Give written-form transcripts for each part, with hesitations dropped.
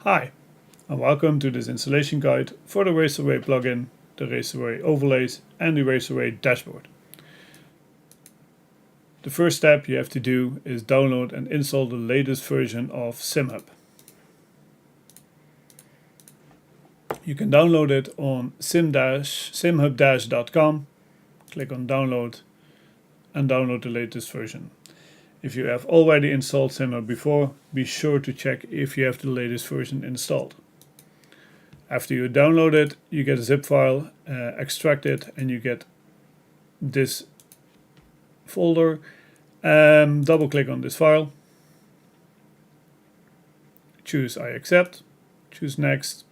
Hi, and welcome to this installation guide for the RaycerRay plugin, the RaycerRay overlays and the RaycerRay dashboard. The first step you have to do is download and install the latest version of SimHub. You can download it on simhub-.com, click on download and download the latest version. If you have already installed SimHub before, be sure to check if you have the latest version installed. After you download it, you get a zip file, extract it, and you get this folder. Double click on this file, choose I accept, choose next,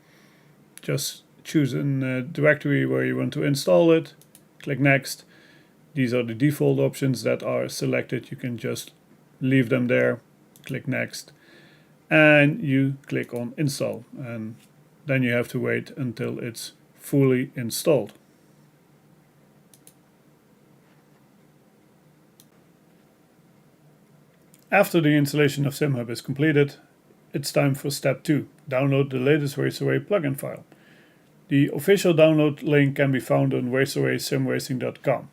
just choose a directory where you want to install it, click next. These are the default options that are selected. You can just leave them there, click next, and you click on install, and then you have to wait until it's fully installed. After the installation of SimHub is completed, it's time for step 2, download the latest RaycerRay plugin file. The official download link can be found on RaycerRaySimRacing.com.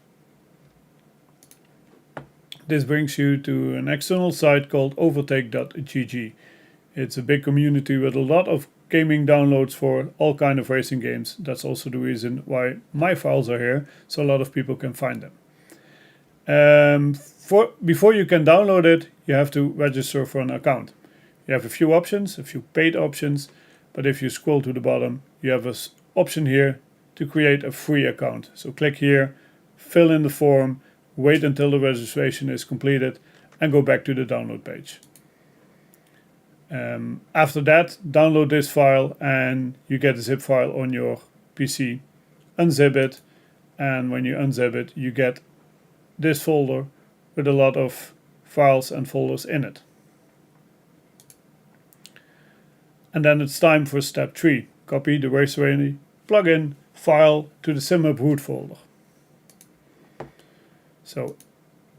This brings you to an external site called overtake.gg. It's a big community with a lot of gaming downloads for all kinds of racing games. That's also the reason why my files are here, so a lot of people can find them. Before you can download it, you have to register for an account. You have a few options, a few paid options, but if you scroll to the bottom, you have an option here to create a free account. So click here, fill in the form, wait until the registration is completed, and go back to the download page. After that, download this file and you get a zip file on your PC. Unzip it, and when you unzip it, you get this folder with a lot of files and folders in it. And then it's time for step 3. Copy the RaycerRay plugin file to the SimHub root folder. So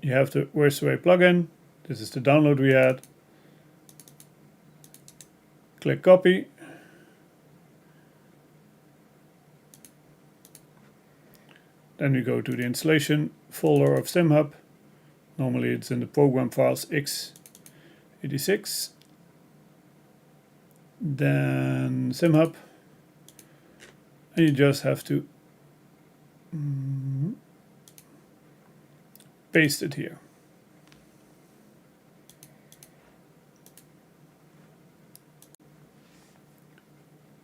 you have the RaycerRay plugin. This is the download we had. Click copy. Then we go to the installation folder of SimHub. Normally it's in the program files x86. Then SimHub. And you just have to paste it here.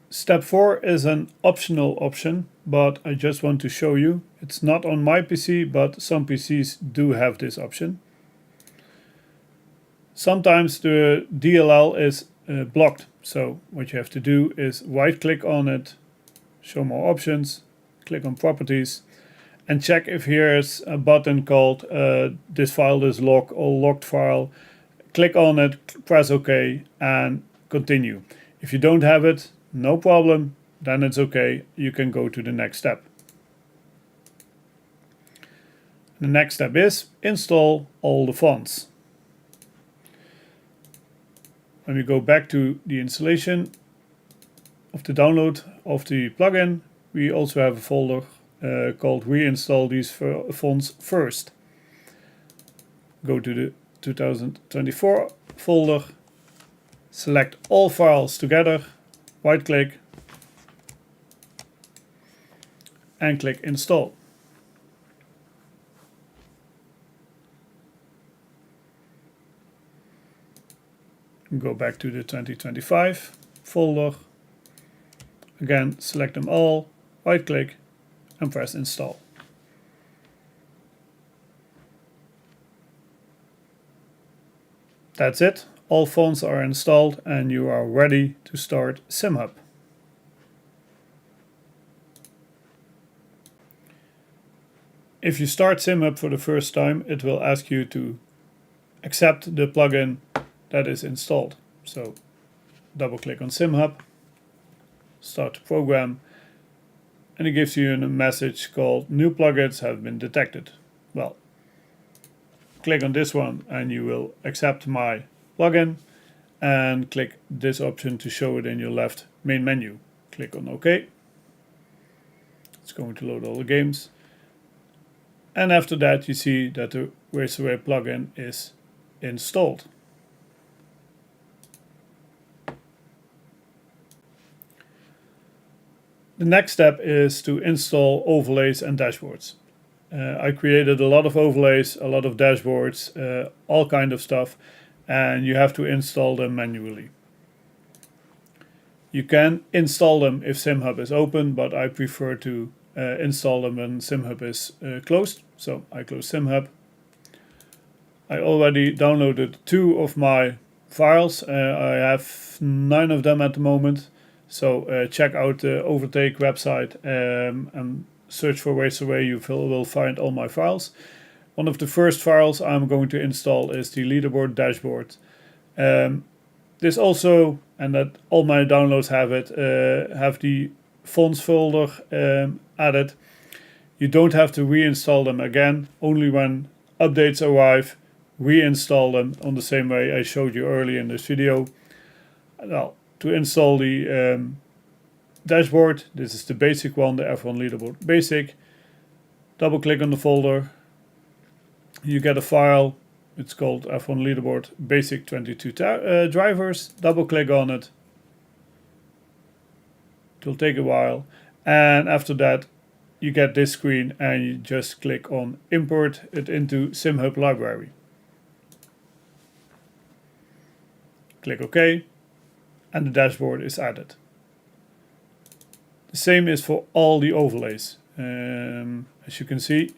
Step 4 is an optional option, but I just want to show you. It's not on my PC, but some PCs do have this option. Sometimes the DLL is blocked, so what you have to do is right click on it, show more options, click on properties, and check if here is a button called this file is locked or locked file. Click on it, press OK, and continue. If you don't have it, no problem, then it's okay. You can go to the next step. The next step is install all the fonts. When we go back to the installation of the download of the plugin, we also have a folder called reinstall these fonts first. Go to the 2024 folder, select all files together, right click and click install. Go back to the 2025 folder, again select them all, right click and press install. That's it. All fonts are installed and you are ready to start SimHub. If you start SimHub for the first time, it will ask you to accept the plugin that is installed. So double click on SimHub, start the program, and it gives you a message called new plugins have been detected. Well, click on this one and you will accept my plugin, and click this option to show it in your left main menu. Click on OK. It's going to load all the games. And after that you see that the RaycerRay plugin is installed. The next step is to install overlays and dashboards. I created a lot of overlays, a lot of dashboards, all kind of stuff, and you have to install them manually. You can install them if SimHub is open, but I prefer to install them when SimHub is closed, so I close SimHub. I already downloaded 2 of my files. I have 9 of them at the moment. So check out the Overtake website and search for RaycerRay. You will find all my files. One of the first files I'm going to install is the leaderboard dashboard. This also, and that all my downloads have it, have the fonts folder added. You don't have to reinstall them again. Only when updates arrive, reinstall them on the same way I showed you earlier in this video. Well, to install the dashboard, this is the basic one, the F1 Leaderboard Basic. Double click on the folder. You get a file. It's called F1 Leaderboard Basic 22 drivers. Double click on it. It will take a while. And after that, you get this screen and you just click on import it into SimHub library. Click OK. And the dashboard is added. The same is for all the overlays. As you can see,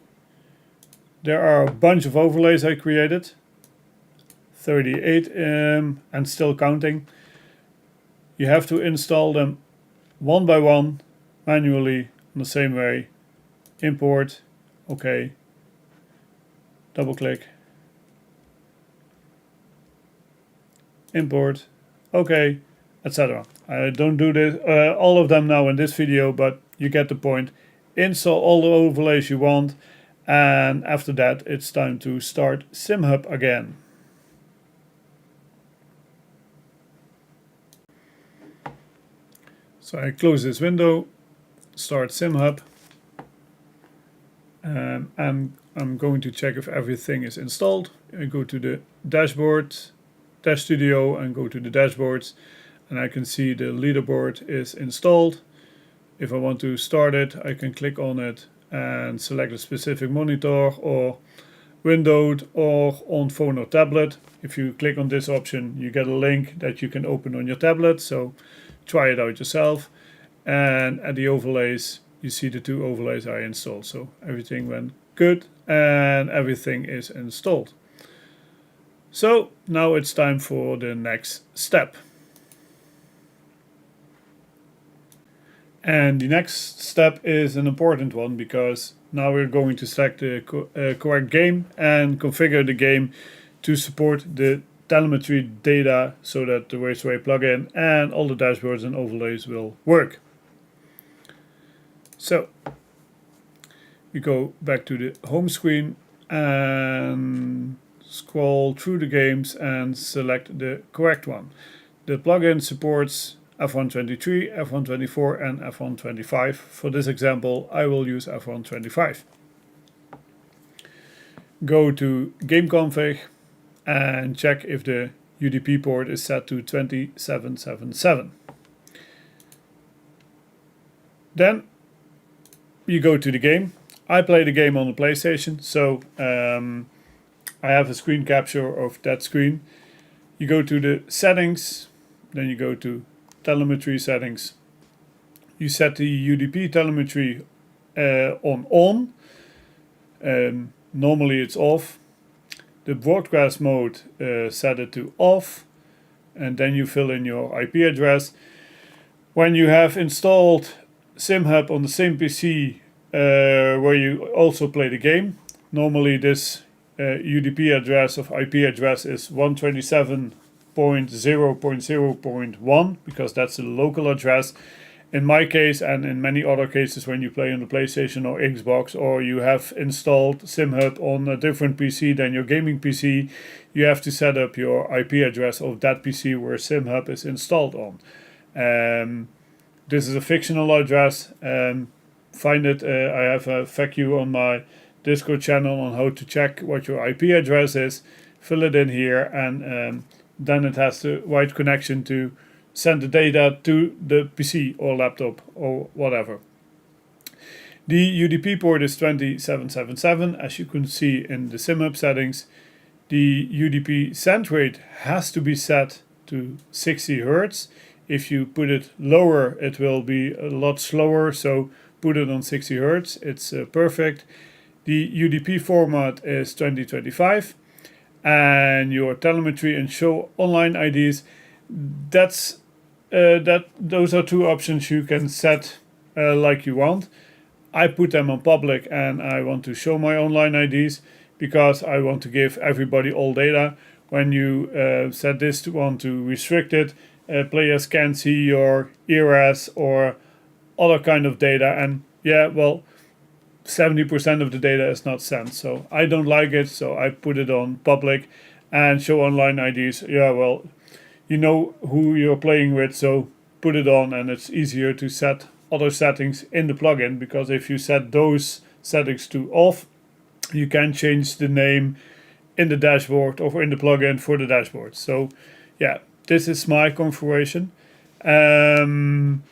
there are a bunch of overlays I created, 38 and still counting. You have to install them one by one manually in the same way. Import, OK, double click, import, OK, etc. I don't do this all of them now in this video, but you get the point. Install all the overlays you want, and after that it's time to start SimHub again. So I close this window, start SimHub, and I'm going to check if everything is installed. I go to the dashboard, Dash Studio, and go to the dashboards. And I can see the leaderboard is installed. If I want to start it, I can click on it and select a specific monitor or windowed or on phone or tablet. If you click on this option, you get a link that you can open on your tablet. So try it out yourself. And at the overlays, you see the 2 overlays I installed. So everything went good and everything is installed. So now it's time for the next step. And the next step is an important one, because now we're going to select the correct game and configure the game to support the telemetry data so that the Raceway plugin and all the dashboards and overlays will work. So we go back to the home screen and scroll through the games and select the correct one. The plugin supports F123, F124 and F125. For this example, I will use F125. Go to Game Config and check if the UDP port is set to 2777. Then you go to the game. I play the game on the PlayStation, so I have a screen capture of that screen. You go to the settings, then you go to telemetry settings. You set the UDP telemetry on. Normally it's off. The broadcast mode, set it to off, and then you fill in your IP address. When you have installed SimHub on the same PC where you also play the game, normally this UDP address of IP address is 127.0.0.1 because that's the local address, in my case and in many other cases when you play on the PlayStation or Xbox, or you have installed SimHub on a different PC than your gaming PC, you have to set up your IP address of that PC where SimHub is installed on. This is a fictional address. Find it. I have a FAQ on my Discord channel on how to check what your IP address is. Fill it in here, and then it has the right connection to send the data to the PC or laptop or whatever. The UDP port is 2777, as you can see in the SimHub settings. The UDP send rate has to be set to 60 Hz. If you put it lower, it will be a lot slower, so put it on 60 Hz. It's perfect. The UDP format is 2025, and your telemetry and show online IDs, those are two options you can set like you want. I put them on public, and I want to show my online IDs because I want to give everybody all data. When you set this to want to restrict it, players can see your eras or other kind of data, and yeah, well, 70% of the data is not sent, so I don't like it, so I put it on public. And show online IDs, yeah, well, you know who you're playing with, so put it on, and it's easier to set other settings in the plugin, because if you set those settings to off, you can change the name in the dashboard or in the plugin for the dashboard. So yeah, this is my configuration. When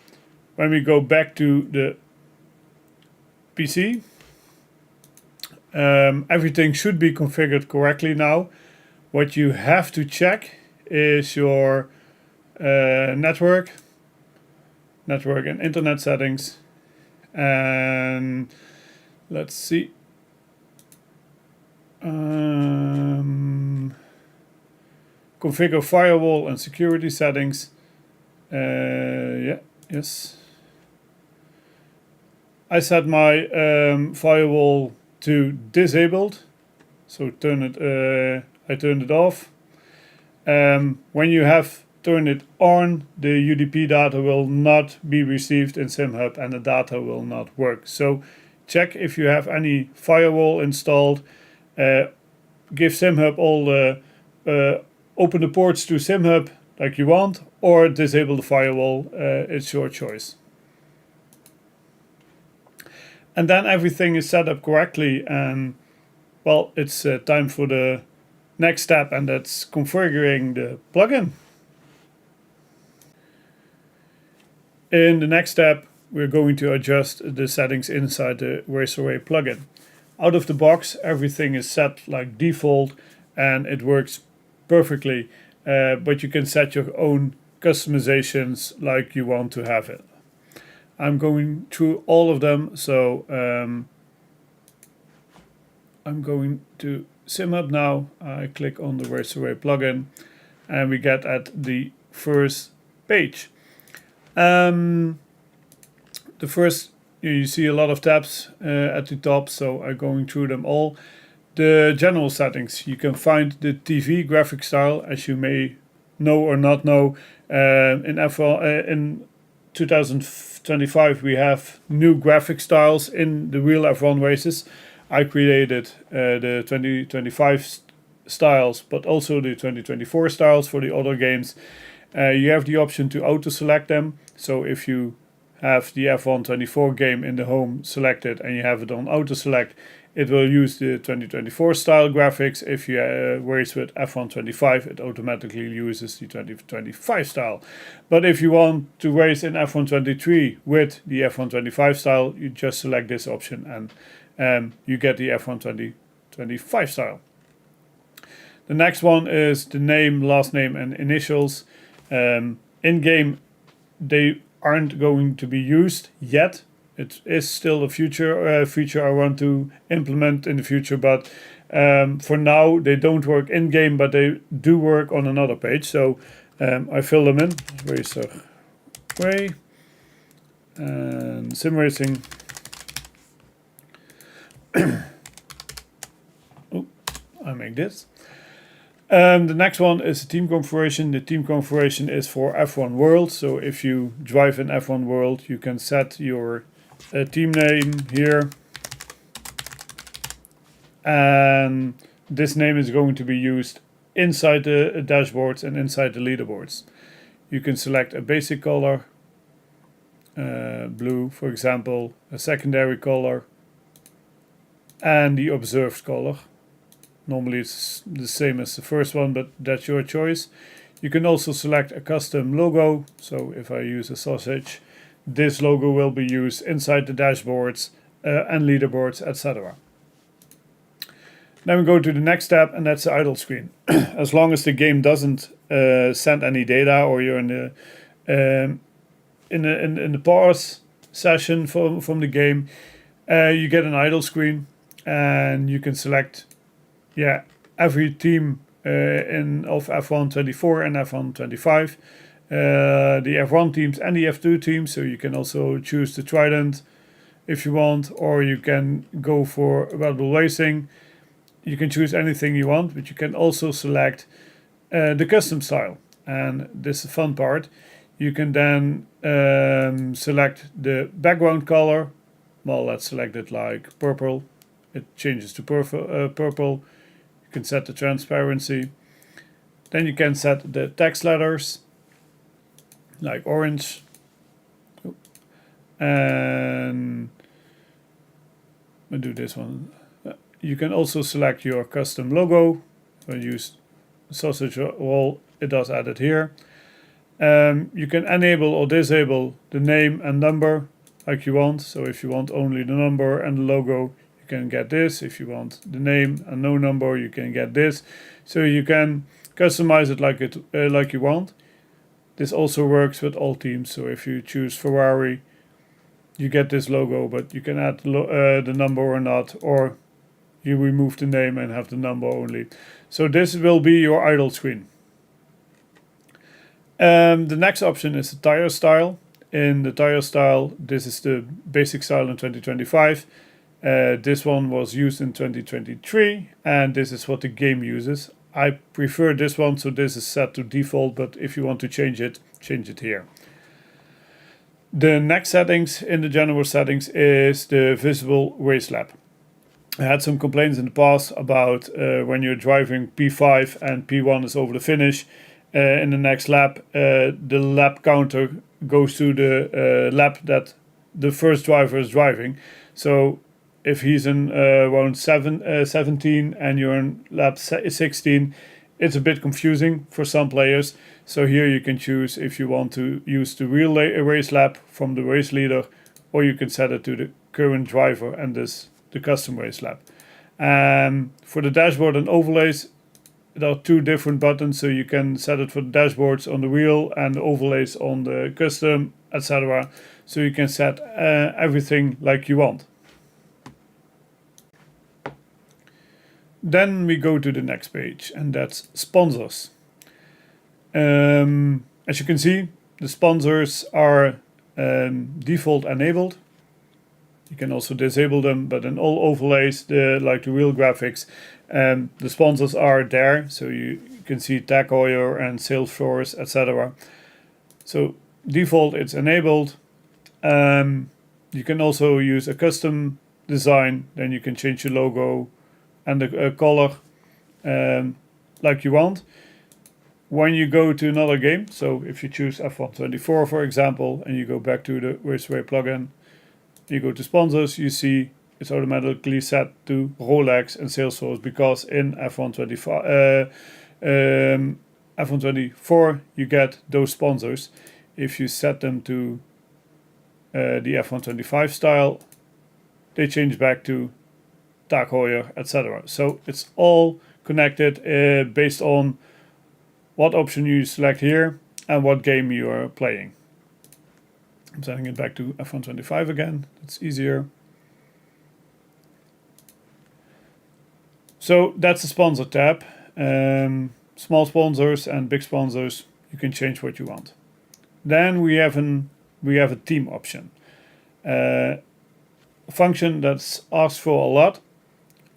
we go back to the PC, everything should be configured correctly now. What you have to check is your network and internet settings, and let's see, configure firewall and security settings. Yes, I set my firewall to disabled, so I turned it off. When you have turned it on, the UDP data will not be received in SimHub, and the data will not work. So check if you have any firewall installed. Give SimHub all the open the ports to SimHub like you want, or disable the firewall. It's your choice. And then everything is set up correctly, and well, it's time for the next step, and that's configuring the plugin. In the next step, we're going to adjust the settings inside the RaycerRay plugin. Out of the box, everything is set like default, and it works perfectly, but you can set your own customizations like you want to have it. I'm going through all of them, so I'm going to SimHub now. I click on the RaycerRay plugin, and we get at the first page. The first, you see a lot of tabs at the top, so I'm going through them all. The general settings, you can find the TV graphic style, as you may know or not know. In 2025 we have new graphic styles in the real F1 races. I created the 2025 styles, but also the 2024 styles for the other games. You have the option to auto select them, so if you have the F1 24 game in the home selected and you have it on auto select, it will use the 2024 style graphics. If you race with F1 25, it automatically uses the 2025 style. But if you want to race in F1 23 with the F1 25 style, you just select this option, and you get the F1 2025 style. The next one is the name, last name, and initials. In game, they aren't going to be used yet. It is still a future feature I want to implement in the future, but for now they don't work in game, but they do work on another page. So I fill them in. RaycerRay and sim racing. Oh, I make this. The next one is the team configuration. The team configuration is for F1 World. So if you drive in F1 World, you can set your team name here. And this name is going to be used inside the dashboards and inside the leaderboards. You can select a basic color, blue for example, a secondary color, and the observed color. Normally it's the same as the first one, but that's your choice. You can also select a custom logo. So if I use a sausage, this logo will be used inside the dashboards and leaderboards, etc. Then we go to the next step, and that's the idle screen. As long as the game doesn't send any data, or you're in the pause session from the game, you get an idle screen, and you can select every team of F1 24 and F1 25, the F1 teams and the F2 teams. So you can also choose the Trident if you want, or you can go for available racing. You can choose anything you want, but you can also select the custom style. And this is the fun part. You can then select the background color. Well, let's select it like purple. It changes to purple. You can set the transparency. Then you can set the text letters like orange. And I'll do this one. You can also select your custom logo. If I use sausage roll, it does add it here. You can enable or disable the name and number like you want. So if you want only the number and the logo, you can get this. If you want the name and no number, you can get this. So you can customize it like you want. This also works with all teams. So if you choose Ferrari, you get this logo, but you can add the number or not, or you remove the name and have the number only. So this will be your idle screen. The next option is the tire style. In the tire style, this is the basic style in 2025. This one was used in 2023, and this is what the game uses. I prefer this one, so this is set to default, but if you want to change it here. The next settings in the general settings is the visible race lap. I had some complaints in the past about when you're driving P5 and P1 is over the finish. In the next lap, the lap counter goes to the lap that the first driver is driving. So if he's in round 17 and you're in lap 16, it's a bit confusing for some players. So here you can choose if you want to use the real race lap from the race leader, or you can set it to the current driver and the custom race lap. For the dashboard and overlays, there are two different buttons, so you can set it for the dashboards on the wheel and the overlays on the custom, etc. So you can set everything like you want. Then we go to the next page, and that's sponsors. As you can see, the sponsors are default enabled. You can also disable them, but in all overlays, like the wheel graphics, the sponsors are there. So you can see Tag Heuer and Salesforce, etc. So default, it's enabled. You can also use a custom design. Then you can change your logo and the color like you want. When you go to another game, so if you choose F1 24, for example, and you go back to the RaycerRay Plugin, you go to sponsors, you see it's automatically set to Rolex and Salesforce, because in F1 24 you get those sponsors. If you set them to the F1 25 style, they change back to Tag Heuer, etc. So it's all connected based on what option you select here and what game you are playing. I'm setting it back to F1 25 again. It's easier. So that's the sponsor tab. Small sponsors and big sponsors, you can change what you want. Then we have a team option. A function that's asked for a lot.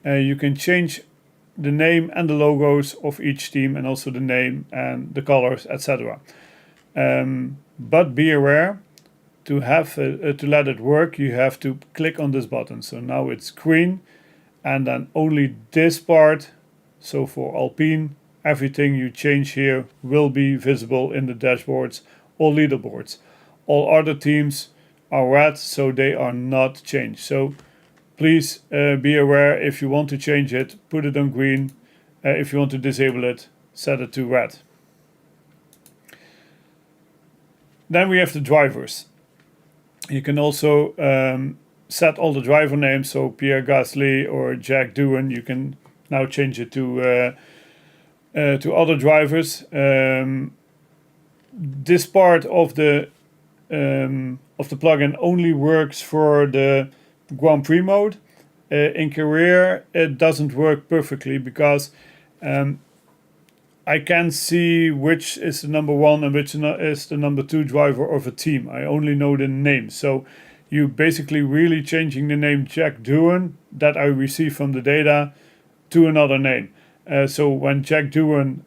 You can change the name and the logos of each team, and also the name and the colors, etc. But be aware, to let it work, you have to click on this button. So now it's green, and then only this part, so for Alpine, everything you change here will be visible in the dashboards or leaderboards. All other teams are red, so they are not changed. So please be aware, if you want to change it, put it on green. If you want to disable it, set it to red. Then we have the drivers. You can also set all the driver names, so Pierre Gasly or Jack Doohan, you can now change it to other drivers. This part of the plugin only works for the Grand Prix mode. In career, it doesn't work perfectly because I can see which is the number one and which is the number two driver of a team. I only know the name. So you basically really changing the name Jack Doohan that I receive from the data to another name. So when Jack Doohan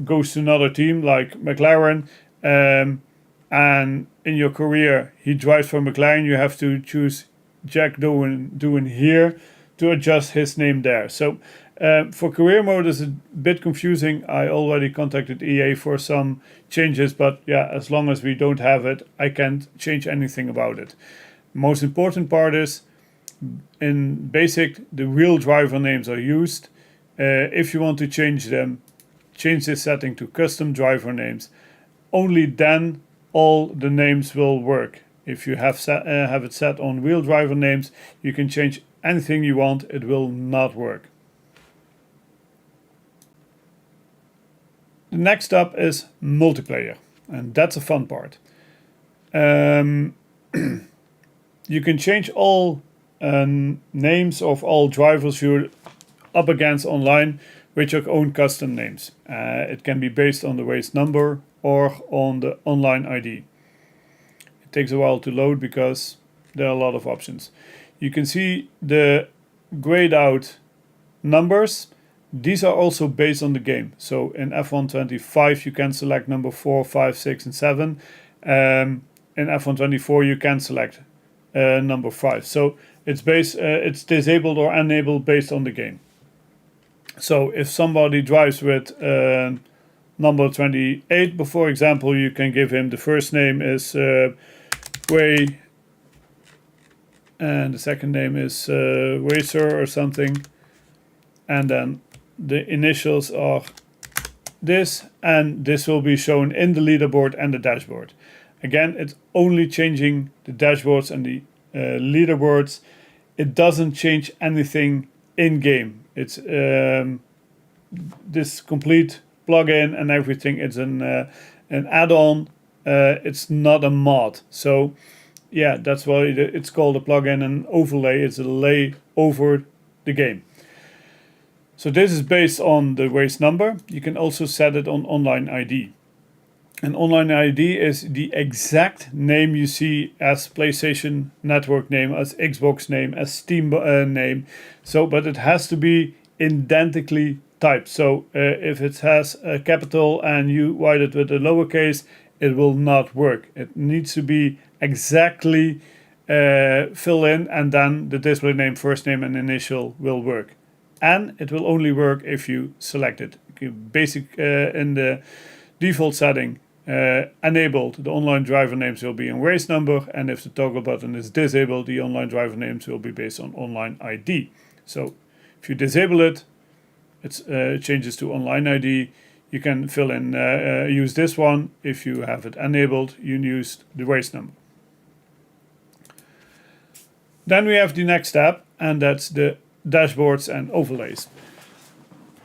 goes to another team like McLaren, and in your career he drives for McLaren, you have to choose Jack Doohan here to adjust his name there. So for career mode is a bit confusing. I already contacted EA for some changes, but yeah, as long as we don't have it, I can't change anything about it. Most important part is, in basic, the real driver names are used. If you want to change them, change this setting to custom driver names. Only then all the names will work. If you have it set on real driver names, you can change anything you want, it will not work. The next up is multiplayer, and that's a fun part. You can change all names of all drivers you're up against online with your own custom names. It can be based on the race number or on the online ID. It takes a while to load because there are a lot of options. You can see the grayed out numbers. These are also based on the game. So in F1 25 you can select number 4, 5, 6 and 7. In F1 24 you can select number 5. So it's disabled or enabled based on the game. So if somebody drives with number 28, for example, you can give him the first name is Ray, and the second name is Racer or something, and then the initials are this, and this will be shown in the leaderboard and the dashboard. Again, it's only changing the dashboards and the leaderboards. It doesn't change anything in game. It's this complete plugin and everything. It's an add-on. It's not a mod. So yeah, that's why it's called a plugin. An overlay. It's a lay over the game. So this is based on the race number. You can also set it on online ID. An online ID is the exact name you see as PlayStation Network name, as Xbox name, as Steam name. So, but it has to be identically typed. So if it has a capital and you write it with a lowercase, it will not work. It needs to be exactly fill in, and then the display name, first name and initial will work. And it will only work if you select it. Basic in the default setting enabled, the online driver names will be in race number, and if the toggle button is disabled, the online driver names will be based on online ID. So if you disable it, it changes to online ID. You can fill in, use this one. If you have it enabled, you use the race number. Then we have the next tab, and that's the dashboards and overlays.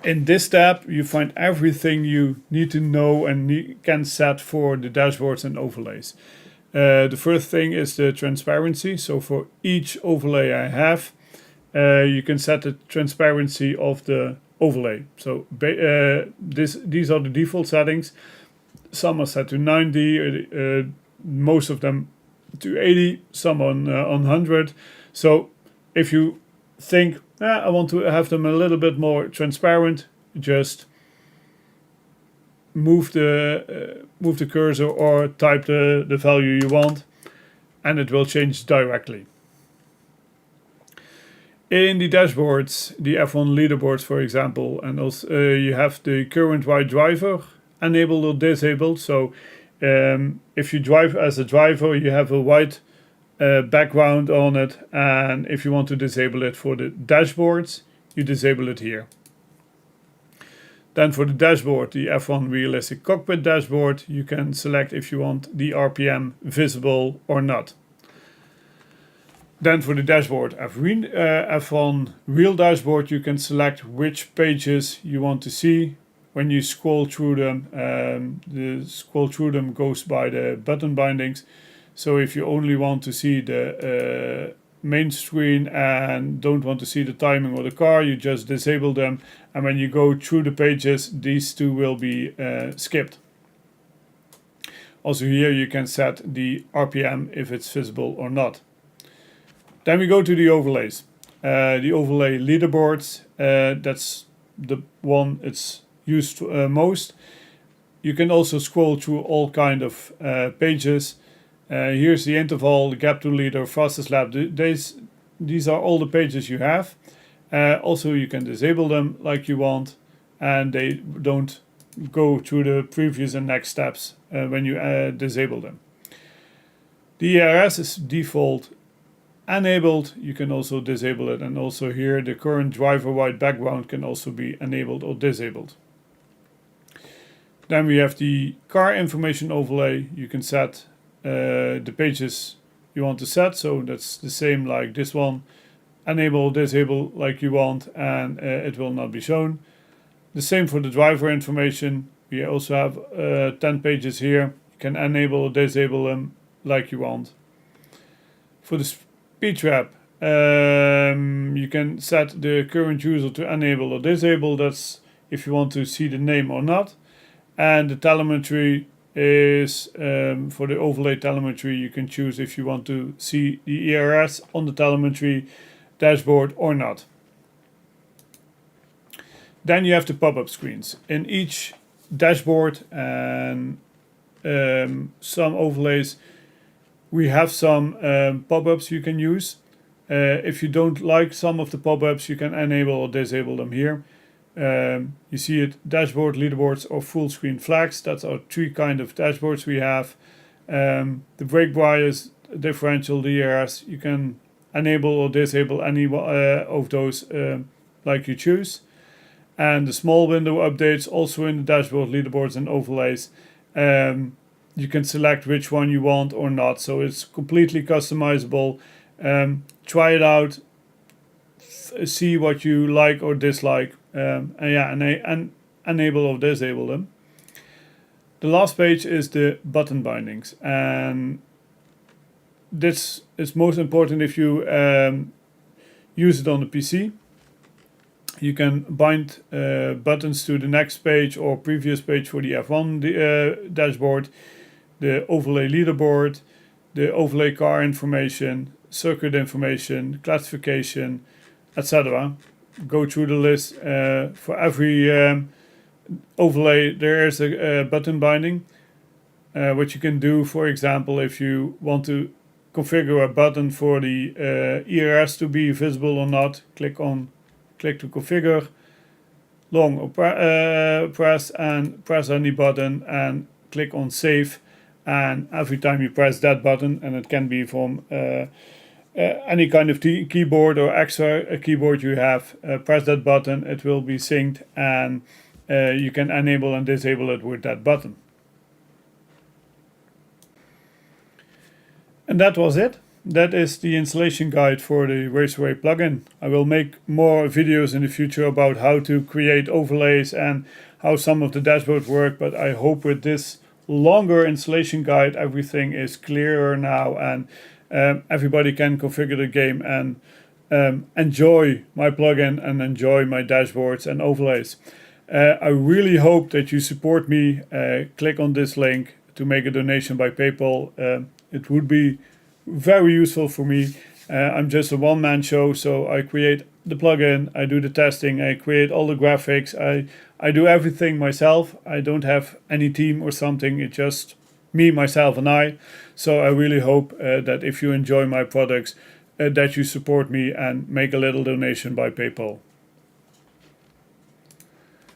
In this tab you find everything you need to know and can set for the dashboards and overlays. The first thing is the transparency. So for each overlay I have, you can set the transparency of the overlay. So these are the default settings. Some are set to 90, most of them to 80, some on 100. So if you think I want to have them a little bit more transparent. Just move the cursor or type the value you want, and it will change directly. In the dashboards, the F1 leaderboards, for example, and also you have the current white driver enabled or disabled. So if you drive as a driver, you have a white background on it, and if you want to disable it for the dashboards, you disable it here. Then for the dashboard, the F1 Realistic Cockpit dashboard, you can select if you want the RPM visible or not. Then for the dashboard F1 Real Dashboard, you can select which pages you want to see. When you scroll through them, the scroll through them goes by the button bindings. So if you only want to see the main screen and don't want to see the timing or the car, you just disable them. And when you go through the pages, these two will be skipped. Also here you can set the RPM if it's visible or not. Then we go to the overlays. The overlay leaderboards, that's the one it's used most. You can also scroll through all kind of pages. Here's the interval, the gap to leader, fastest lap. These are all the pages you have. Also you can disable them like you want, and they don't go through the previous and next steps when you disable them. The ERS is default enabled. You can also disable it, and also here the current driver white background can also be enabled or disabled. Then we have the car information overlay. You can set the pages you want to set, so that's the same like this one. Enable or disable like you want, and it will not be shown. The same for the driver information. We also have 10 pages here. You can enable or disable them like you want. For the speech wrap, you can set the current user to enable or disable. That's if you want to see the name or not. And the telemetry is for the overlay telemetry. You can choose if you want to see the ERS on the telemetry dashboard or not. Then you have the pop-up screens. In each dashboard and some overlays, we have some pop-ups you can use. If you don't like some of the pop-ups, you can enable or disable them here. You see it, dashboard, leaderboards, or full screen flags. That's our three kind of dashboards we have. The brake bias, differential, the ERS, you can enable or disable any of those like you choose. And the small window updates also in the dashboard, leaderboards, and overlays. You can select which one you want or not, so it's completely customizable. Try it out, see what you like or dislike, and enable or disable them. The last page is the button bindings, and this is most important if you use it on the PC. You can bind buttons to the next page or previous page for the F1 dashboard, the overlay leaderboard, the overlay car information, circuit information, classification, etc. Go through the list. For every overlay there is a button binding. What you can do, for example, if you want to configure a button for the ERS to be visible or not, click to configure, long or press any button and click on save, and every time you press that button, and it can be from any kind of keyboard or extra keyboard you have, press that button, it will be synced, and you can enable and disable it with that button. And that was it. That is the installation guide for the RaycerRay plugin. I will make more videos in the future about how to create overlays and how some of the dashboards work, but I hope with this longer installation guide everything is clearer now, and everybody can configure the game and enjoy my plugin and enjoy my dashboards and overlays. I really hope that you support me. Click on this link to make a donation by PayPal. It would be very useful for me. I'm just a one-man show, so I create the plugin, I do the testing, I create all the graphics, I do everything myself. I don't have any team or something, it's just me, myself and I. So I really hope that if you enjoy my products, that you support me and make a little donation by PayPal.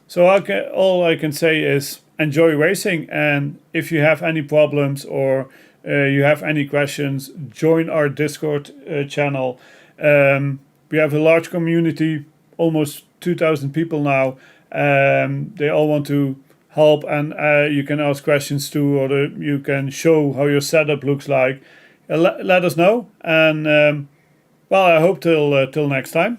So all I can say is enjoy racing, and if you have any problems or you have any questions, join our Discord channel. We have a large community, almost 2,000 people now. They all want to help, and you can ask questions too, or you can show how your setup looks like. Let us know, and well, I hope till next time.